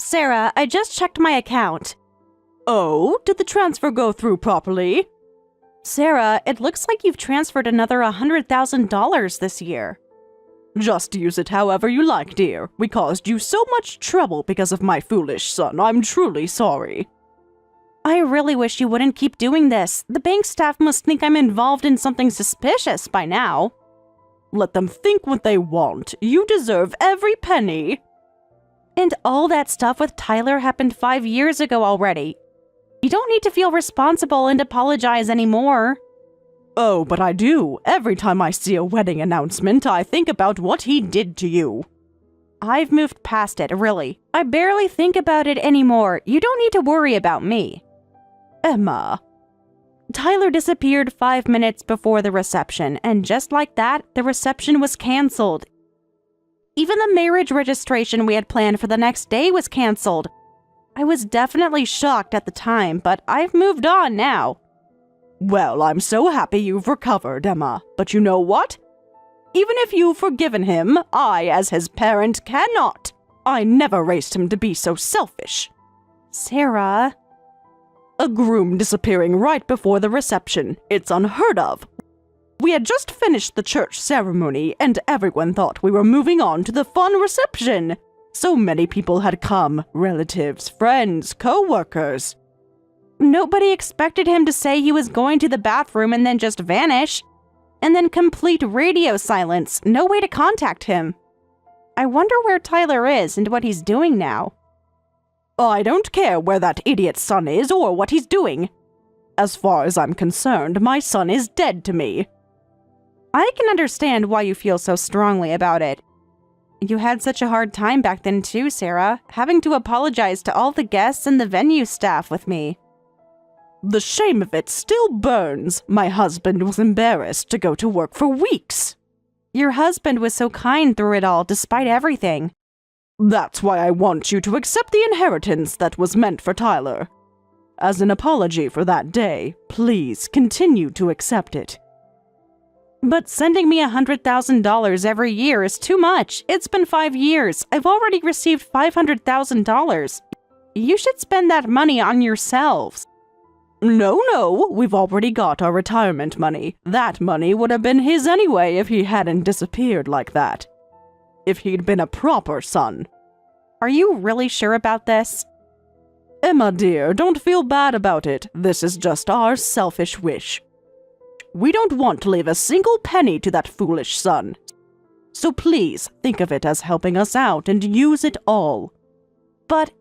Sarah, I just checked my account. Oh, did the transfer go through properly? Sarah, it looks like you've transferred another $100,000 this year. Just use it however you like, dear. We caused you so much trouble because of my foolish son. I'm truly sorry. I really wish you wouldn't keep doing this. The bank staff must think I'm involved in something suspicious by now. Let them think what they want. You deserve every penny. And all that stuff with Tyler happened 5 years ago already. You don't need to feel responsible and apologize anymore. Oh, but I do. Every time I see a wedding announcement, I think about what he did to you. I've moved past it, really. I barely think about it anymore. You don't need to worry about me. Emma. Tyler disappeared 5 minutes before the reception, and just like that, the reception was canceled. Even the marriage registration we had planned for the next day was canceled. I was definitely shocked at the time, but I've moved on now. Well, I'm so happy you've recovered, Emma. But you know what? Even if you've forgiven him, I, as his parent, cannot. I never raised him to be so selfish. Sarah. A groom disappearing right before the reception. It's unheard of. We had just finished the church ceremony, and everyone thought we were moving on to the fun reception. So many people had come. Relatives, friends, co-workers. Nobody expected him to say he was going to the bathroom and then just vanish. And then complete radio silence. No way to contact him. I wonder where Tyler is and what he's doing now. I don't care where that idiot's son is or what he's doing. As far as I'm concerned, my son is dead to me. I can understand why you feel so strongly about it. You had such a hard time back then too, Sarah, having to apologize to all the guests and the venue staff with me. The shame of it still burns. My husband was embarrassed to go to work for weeks. Your husband was so kind through it all, despite everything. That's why I want you to accept the inheritance that was meant for Tyler. As an apology for that day, please continue to accept it. But sending me $100,000 every year is too much. It's been 5 years. I've already received $500,000. You should spend that money on yourselves. No, we've already got our retirement money. That money would have been his anyway if he hadn't disappeared like that. If he'd been a proper son. Are you really sure about this? Emma dear, don't feel bad about it. This is just our selfish wish. We don't want to leave a single penny to that foolish son. So please think of it as helping us out and use it all. But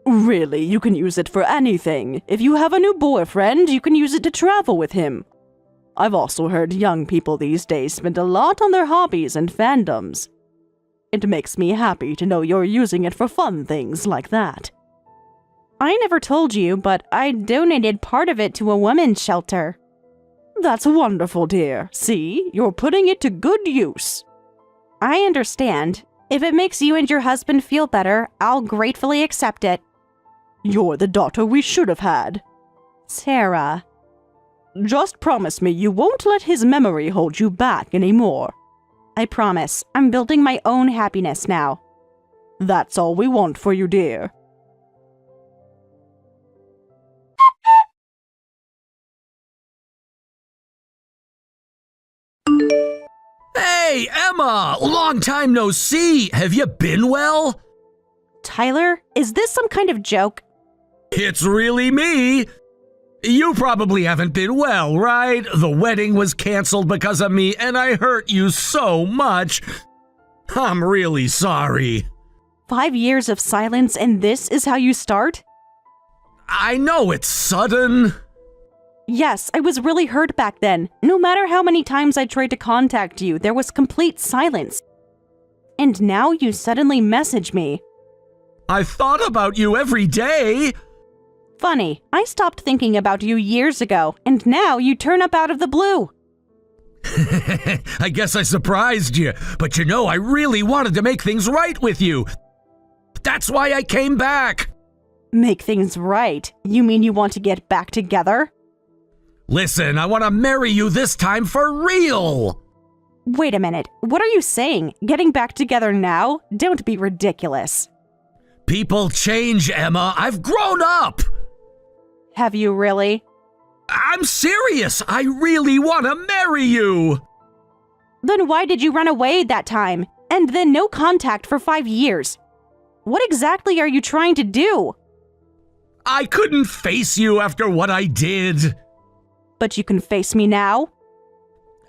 really, you can use it for anything. If you have a new boyfriend, you can use it to travel with him. I've also heard young people these days spend a lot on their hobbies and fandoms. It makes me happy to know you're using it for fun things like that. I never told you, but I donated part of it to a women's shelter. That's wonderful, dear. See, you're putting it to good use. I understand. If it makes you and your husband feel better, I'll gratefully accept it. You're the daughter we should have had. Sarah. Just promise me you won't let his memory hold you back anymore. I promise. I'm building my own happiness now. That's all we want for you, dear. Hey, Emma! Long time no see! Have you been well? Tyler, is this some kind of joke? It's really me! You probably haven't been well, right? The wedding was canceled because of me, and I hurt you so much. I'm really sorry. 5 years of silence, and this is how you start? I know it's sudden. Yes, I was really hurt back then. No matter how many times I tried to contact you, there was complete silence. And now you suddenly message me. I thought about you every day. Funny, I stopped thinking about you years ago, and now you turn up out of the blue. I guess I surprised you, but you know I really wanted to make things right with you. That's why I came back. Make things right? You mean you want to get back together? Listen, I want to marry you this time for real! Wait a minute, what are you saying? Getting back together now? Don't be ridiculous. People change, Emma. I've grown up. Have you really? I'm serious. I really want to marry you. Then why did you run away that time? And then no contact for 5 years? What exactly are you trying to do? I couldn't face you after what I did. But you can face me now?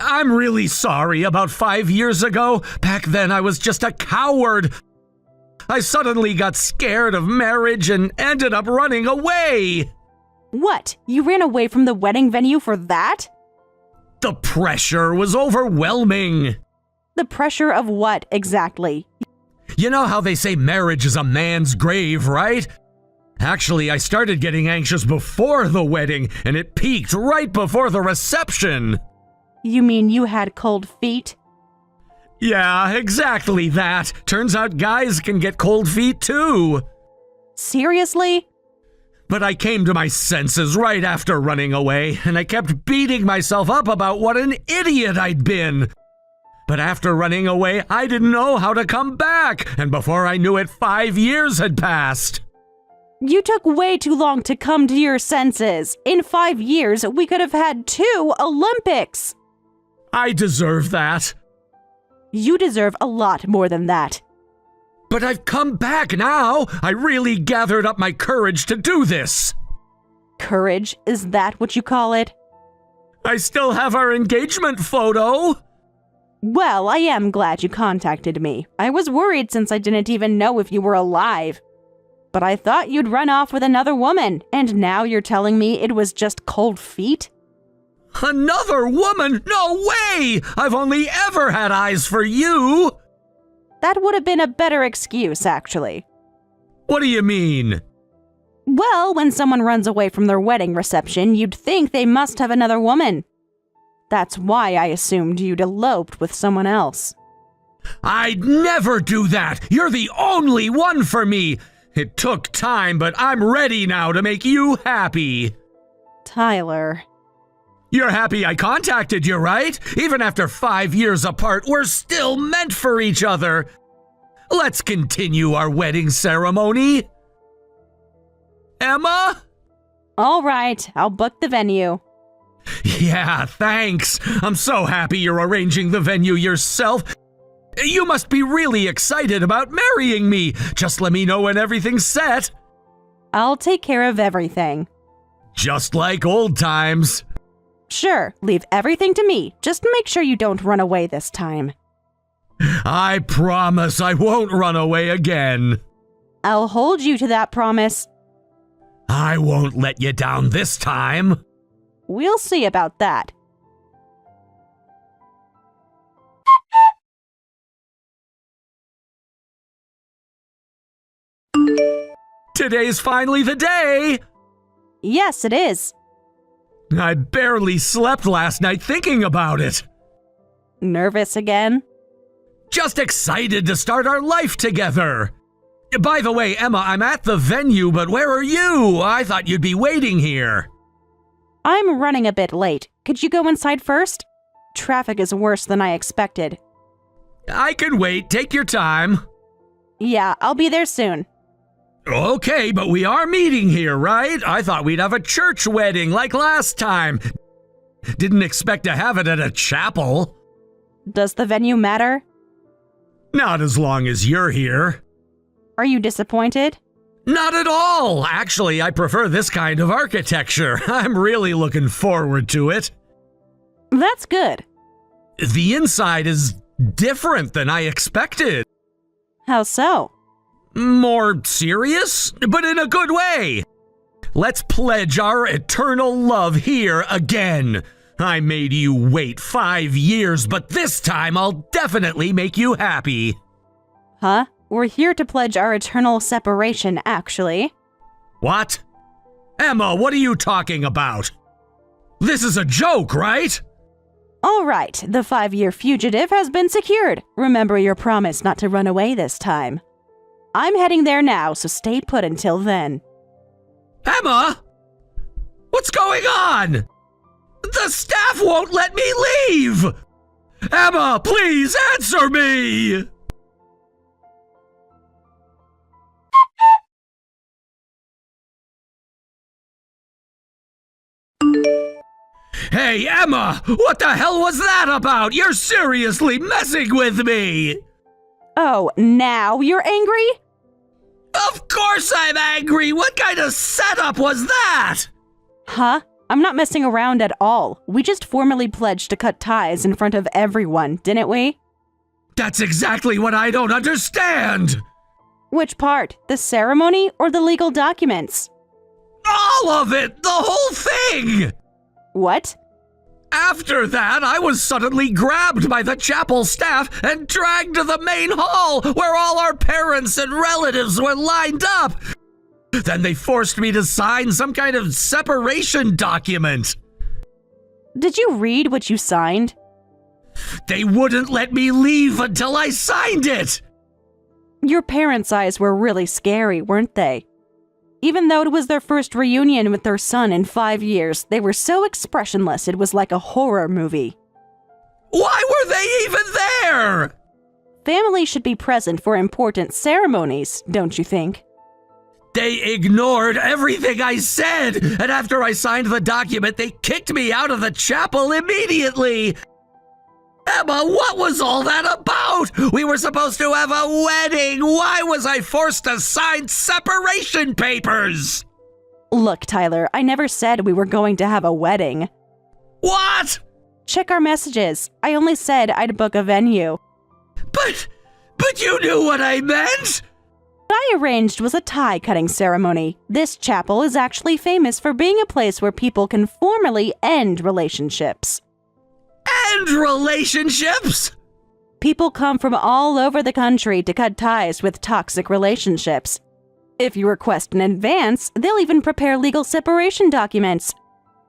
I'm really sorry about 5 years ago. Back then I was just a coward. I suddenly got scared of marriage and ended up running away. What? You ran away from the wedding venue for that? The pressure was overwhelming. The pressure of what exactly? You know how they say marriage is a man's grave, right? Actually, I started getting anxious before the wedding, and it peaked right before the reception. You mean you had cold feet? Yeah, exactly that. Turns out guys can get cold feet too. Seriously? But I came to my senses right after running away, and I kept beating myself up about what an idiot I'd been. But after running away, I didn't know how to come back, and before I knew it, 5 years had passed. You took way too long to come to your senses. In 5 years, we could have had 2 Olympics. I deserve that. You deserve a lot more than that. But I've come back now. I really gathered up my courage to do this. Courage? Is that what you call it? I still have our engagement photo. Well, I am glad you contacted me. I was worried since I didn't even know if you were alive. But I thought you'd run off with another woman, and now you're telling me it was just cold feet? Another woman? No way! I've only ever had eyes for you! That would have been a better excuse, actually. What do you mean? Well, when someone runs away from their wedding reception, you'd think they must have another woman. That's why I assumed you'd eloped with someone else. I'd never do that! You're the only one for me! It took time, but I'm ready now to make you happy. Tyler. You're happy I contacted you, right? Even after 5 years apart, we're still meant for each other. Let's continue our wedding ceremony. Emma? All right, I'll book the venue. Yeah, thanks. I'm so happy you're arranging the venue yourself. You must be really excited about marrying me. Just let me know when everything's set. I'll take care of everything. Just like old times. Sure, leave everything to me. Just make sure you don't run away this time. I promise I won't run away again. I'll hold you to that promise. I won't let you down this time. We'll see about that. Today's finally the day. Yes, it is. I barely slept last night thinking about it. Nervous again? Just excited to start our life together. By the way, Emma, I'm at the venue, but where are you? I thought you'd be waiting here. I'm running a bit late. Could you go inside first? Traffic is worse than I expected. I can wait. Take your time. Yeah, I'll be there soon. Okay, but we are meeting here, right? I thought we'd have a church wedding like last time. Didn't expect to have it at a chapel. Does the venue matter? Not as long as you're here. Are you disappointed? Not at all. Actually, I prefer this kind of architecture. I'm really looking forward to it. That's good. The inside is different than I expected. How so? More serious, but in a good way. Let's pledge our eternal love here again. I made you wait 5 years, but this time I'll definitely make you happy. Huh? We're here to pledge our eternal separation, actually. What? Emma, what are you talking about? This is a joke, right? All right, the 5-year fugitive has been secured. Remember your promise not to run away this time. I'm heading there now, so stay put until then. Emma? What's going on? The staff won't let me leave! Emma, please answer me! Hey, Emma! What the hell was that about? You're seriously messing with me! Oh, now you're angry? Of course I'm angry! What kind of setup was that? Huh? I'm not messing around at all. We just formally pledged to cut ties in front of everyone, didn't we? That's exactly what I don't understand! Which part? The ceremony or the legal documents? All of it! The whole thing! What? After that, I was suddenly grabbed by the chapel staff and dragged to the main hall where all our parents and relatives were lined up. Then they forced me to sign some kind of separation document. Did you read what you signed? They wouldn't let me leave until I signed it. Your parents' eyes were really scary, weren't they? Even though it was their first reunion with their son in 5 years, they were so expressionless it was like a horror movie. Why were they even there? Family should be present for important ceremonies, don't you think? They ignored everything I said, and after I signed the document, they kicked me out of the chapel immediately. Emma, what was all that about? We were supposed to have a wedding. Why was I forced to sign separation papers? Look, Tyler, I never said we were going to have a wedding. What? Check our messages. I only said I'd book a venue. But you knew what I meant? What I arranged was a tie-cutting ceremony. This chapel is actually famous for being a place where people can formally end relationships. End relationships? People come from all over the country to cut ties with toxic relationships. If you request in advance, they'll even prepare legal separation documents.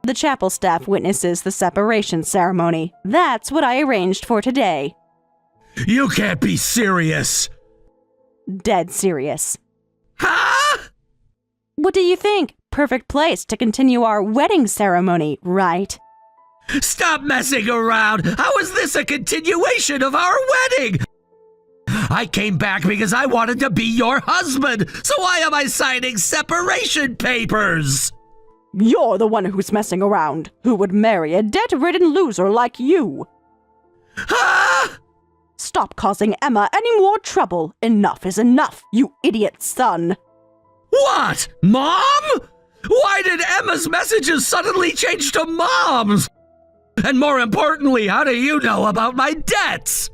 The chapel staff witnesses the separation ceremony. That's what I arranged for today. You can't be serious. Dead serious. Huh? What do you think? Perfect place to continue our wedding ceremony, right? Stop messing around! How is this a continuation of our wedding? I came back because I wanted to be your husband, so why am I signing separation papers? You're the one who's messing around. Who would marry a debt-ridden loser like you? Huh? Stop causing Emma any more trouble. Enough is enough, you idiot son. What? Mom? Why did Emma's messages suddenly change to Mom's? And more importantly, how do you know about my debts?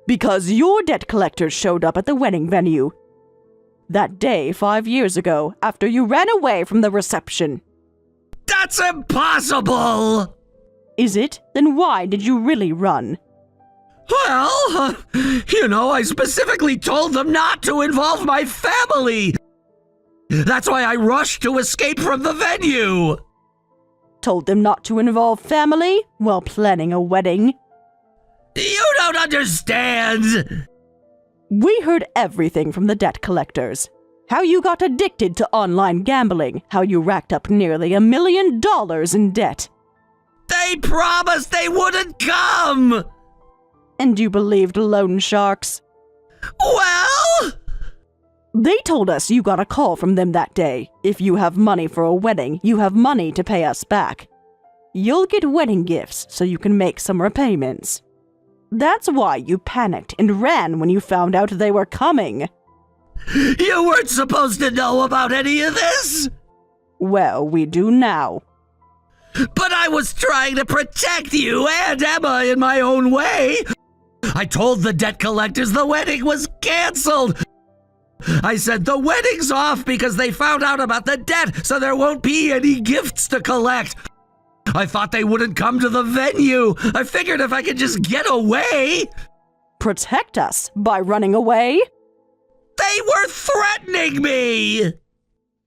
Because your debt collectors showed up at the wedding venue. That day 5 years ago, after you ran away from the reception. That's impossible! Is it? Then why did you really run? Well, I specifically told them not to involve my family. That's why I rushed to escape from the venue. Told them not to involve family while planning a wedding? You don't understand. We heard everything from the debt collectors. How you got addicted to online gambling, how you racked up nearly $1 million in debt. They promised they wouldn't come. And you believed loan sharks? Well? They told us you got a call from them that day. If you have money for a wedding, you have money to pay us back. You'll get wedding gifts so you can make some repayments. That's why you panicked and ran when you found out they were coming. You weren't supposed to know about any of this? Well, we do now. But I was trying to protect you and Emma in my own way. I told the debt collectors the wedding was canceled. I said the wedding's off because they found out about the debt, so there won't be any gifts to collect. I thought they wouldn't come to the venue. I figured if I could just get away. Protect us by running away? They were threatening me.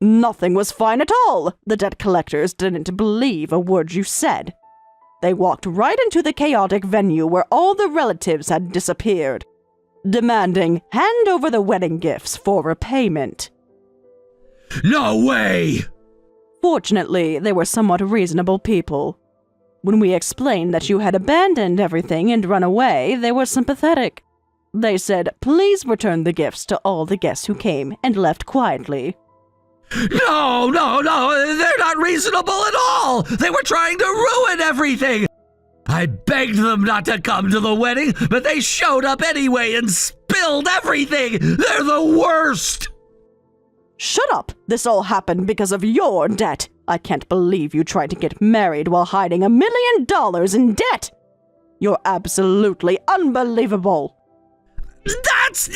Nothing was fine at all. The debt collectors didn't believe a word you said. They walked right into the chaotic venue where all the relatives had disappeared, demanding hand over the wedding gifts for repayment. No way! Fortunately, they were somewhat reasonable people. When we explained that you had abandoned everything and run away, they were sympathetic. They said, please return the gifts to all the guests who came and left quietly. No, they're not reasonable at all. They were trying to ruin everything. I begged them not to come to the wedding, but they showed up anyway and spilled everything. They're the worst. Shut up! This all happened because of your debt. I can't believe you tried to get married while hiding $1 million in debt. You're absolutely unbelievable. That's...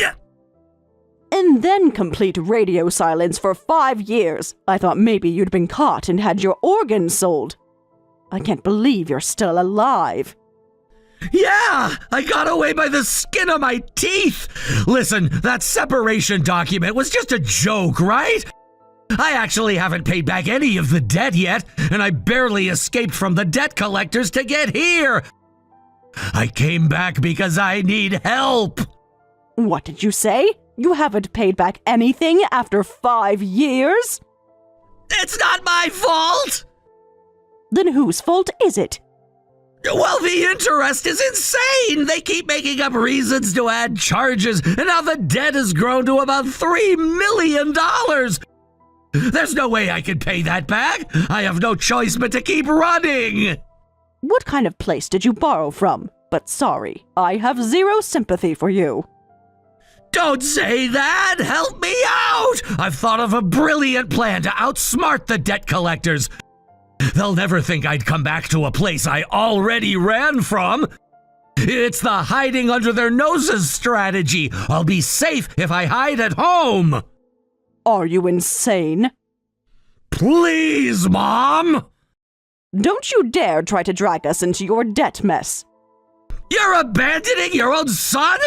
And then complete radio silence for 5 years. I thought maybe you'd been caught and had your organs sold. I can't believe you're still alive. Yeah, I got away by the skin of my teeth. Listen, that separation document was just a joke, right? I actually haven't paid back any of the debt yet, and I barely escaped from the debt collectors to get here. I came back because I need help. What did you say? You haven't paid back anything after 5 years? It's not my fault. Then whose fault is it? Well, the interest is insane. They keep making up reasons to add charges, and now the debt has grown to about $3 million. There's no way I can pay that back. I have no choice but to keep running. What kind of place did you borrow from? But sorry, I have zero sympathy for you. Don't say that! Help me out! I've thought of a brilliant plan to outsmart the debt collectors. They'll never think I'd come back to a place I already ran from. It's the hiding under their noses strategy. I'll be safe if I hide at home. Are you insane? Please, Mom! Don't you dare try to drag us into your debt mess. You're abandoning your own son?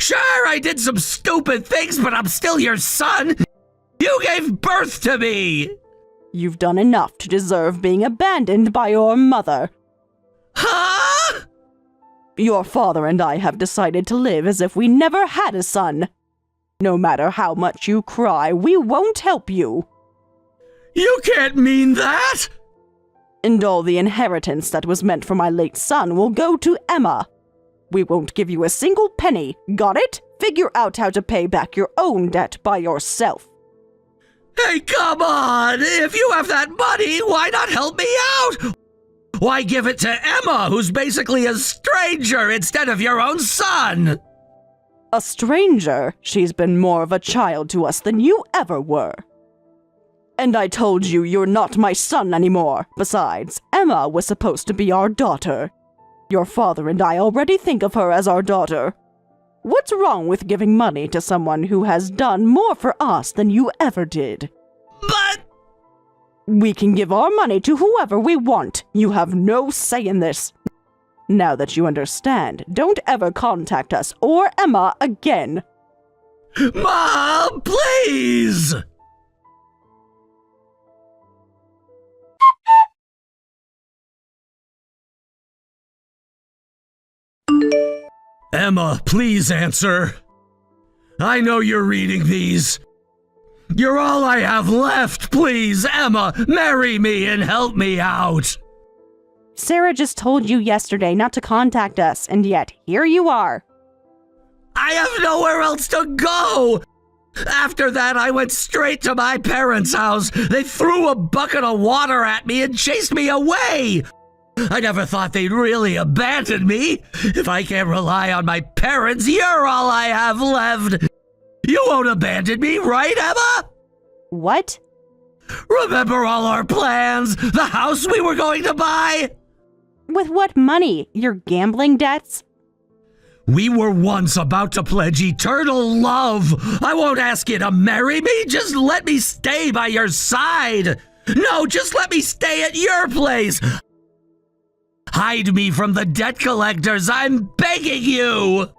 Sure, I did some stupid things, but I'm still your son. You gave birth to me. You've done enough to deserve being abandoned by your mother. Huh? Your father and I have decided to live as if we never had a son. No matter how much you cry, we won't help you. You can't mean that! And all the inheritance that was meant for my late son will go to Emma. We won't give you a single penny, got it? Figure out how to pay back your own debt by yourself. Hey, come on! If you have that money, why not help me out? Why give it to Emma, who's basically a stranger, instead of your own son? A stranger? She's been more of a child to us than you ever were. And I told you you're not my son anymore. Besides, Emma was supposed to be our daughter. Your father and I already think of her as our daughter. What's wrong with giving money to someone who has done more for us than you ever did? But... We can give our money to whoever we want. You have no say in this. Now that you understand, don't ever contact us or Emma again. Mom, please! Emma, please answer. I know you're reading these. You're all I have left. Please, Emma, marry me and help me out. Sarah just told you yesterday not to contact us, and yet here you are. I have nowhere else to go. After that, I went straight to my parents' house. They threw a bucket of water at me and chased me away. I never thought they'd really abandon me. If I can't rely on my parents, you're all I have left. You won't abandon me, right, Emma? What? Remember all our plans? The house we were going to buy? With what money? Your gambling debts? We were once about to pledge eternal love. I won't ask you to marry me. Just let me stay by your side. No, just let me stay at your place. Hide me from the debt collectors. I'm begging you.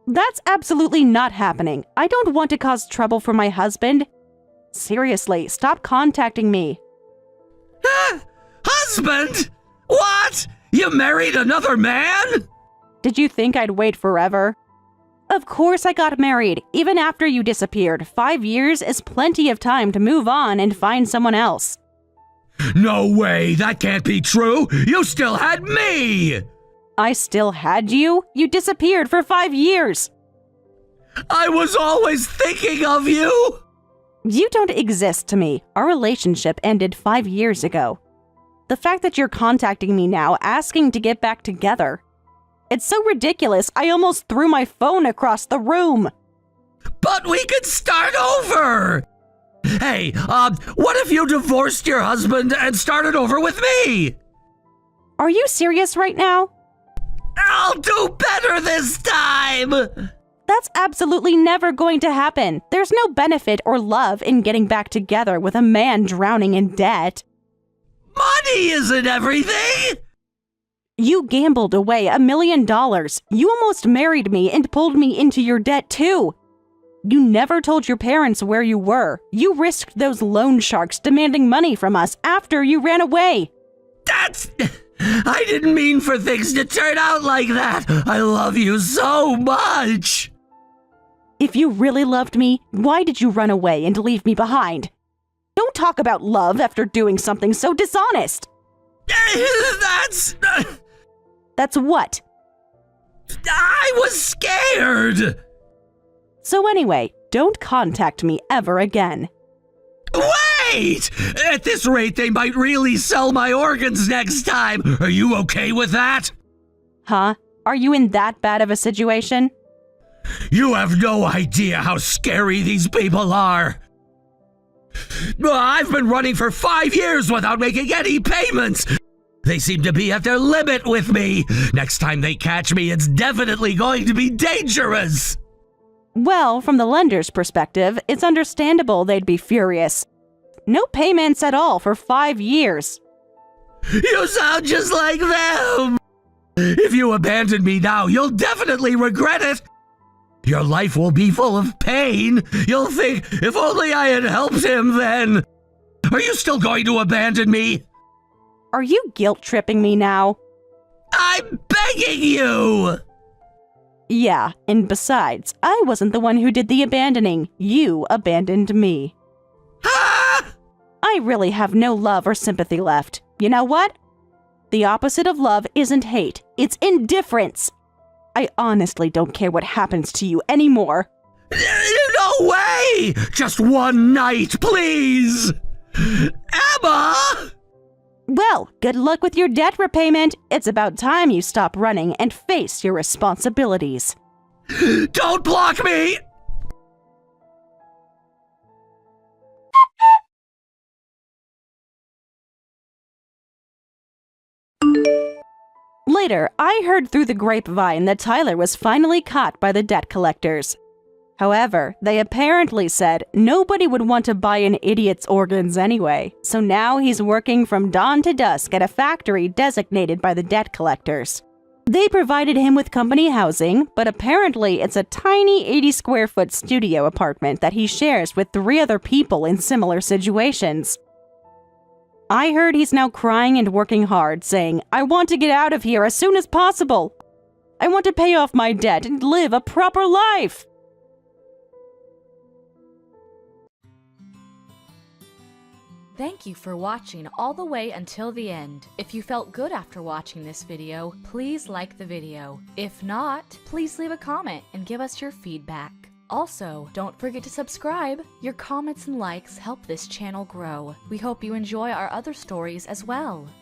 That's absolutely not happening. I don't want to cause trouble for my husband. Seriously, stop contacting me. Husband? What? You married another man? Did you think I'd wait forever? Of course I got married, even after you disappeared. 5 years is plenty of time to move on and find someone else. No way, that can't be true. You still had me. I still had you? You disappeared for 5 years. I was always thinking of you. You don't exist to me. Our relationship ended 5 years ago. The fact that you're contacting me now, asking to get back together. It's so ridiculous, I almost threw my phone across the room. But we could start over! Hey, what if you divorced your husband and started over with me? Are you serious right now? I'll do better this time! That's absolutely never going to happen. There's no benefit or love in getting back together with a man drowning in debt. Money isn't everything! You gambled away $1 million. You almost married me and pulled me into your debt too. You never told your parents where you were. You risked those loan sharks demanding money from us after you ran away. I didn't mean for things to turn out like that. I love you so much. If you really loved me, why did you run away and leave me behind? Don't talk about love after doing something so dishonest. That's what? I was scared. So anyway, don't contact me ever again. Wait! At this rate, they might really sell my organs next time. Are you okay with that? Huh? Are you in that bad of a situation? You have no idea how scary these people are. I've been running for 5 years without making any payments. They seem to be at their limit with me. Next time they catch me, it's definitely going to be dangerous. Well, from the lender's perspective, it's understandable they'd be furious. No payments at all for 5 years. You sound just like them. If you abandon me now, you'll definitely regret it. Your life will be full of pain. You'll think, if only I had helped him then. Are you still going to abandon me? Are you guilt-tripping me now? I'm begging you! Yeah, and besides, I wasn't the one who did the abandoning. You abandoned me. Ah! I really have no love or sympathy left. You know what? The opposite of love isn't hate, it's indifference. I honestly don't care what happens to you anymore. No way! Just one night, please! Emma! Well, good luck with your debt repayment. It's about time you stop running and face your responsibilities. Don't block me! Later, I heard through the grapevine that Tyler was finally caught by the debt collectors. However, they apparently said nobody would want to buy an idiot's organs anyway, so now he's working from dawn to dusk at a factory designated by the debt collectors. They provided him with company housing, but apparently it's a tiny 80-square-foot studio apartment that he shares with 3 other people in similar situations. I heard he's now crying and working hard, saying, "I want to get out of here as soon as possible. I want to pay off my debt and live a proper life." Thank you for watching all the way until the end. If you felt good after watching this video, please like the video. If not, please leave a comment and give us your feedback. Also, don't forget to subscribe. Your comments and likes help this channel grow. We hope you enjoy our other stories as well.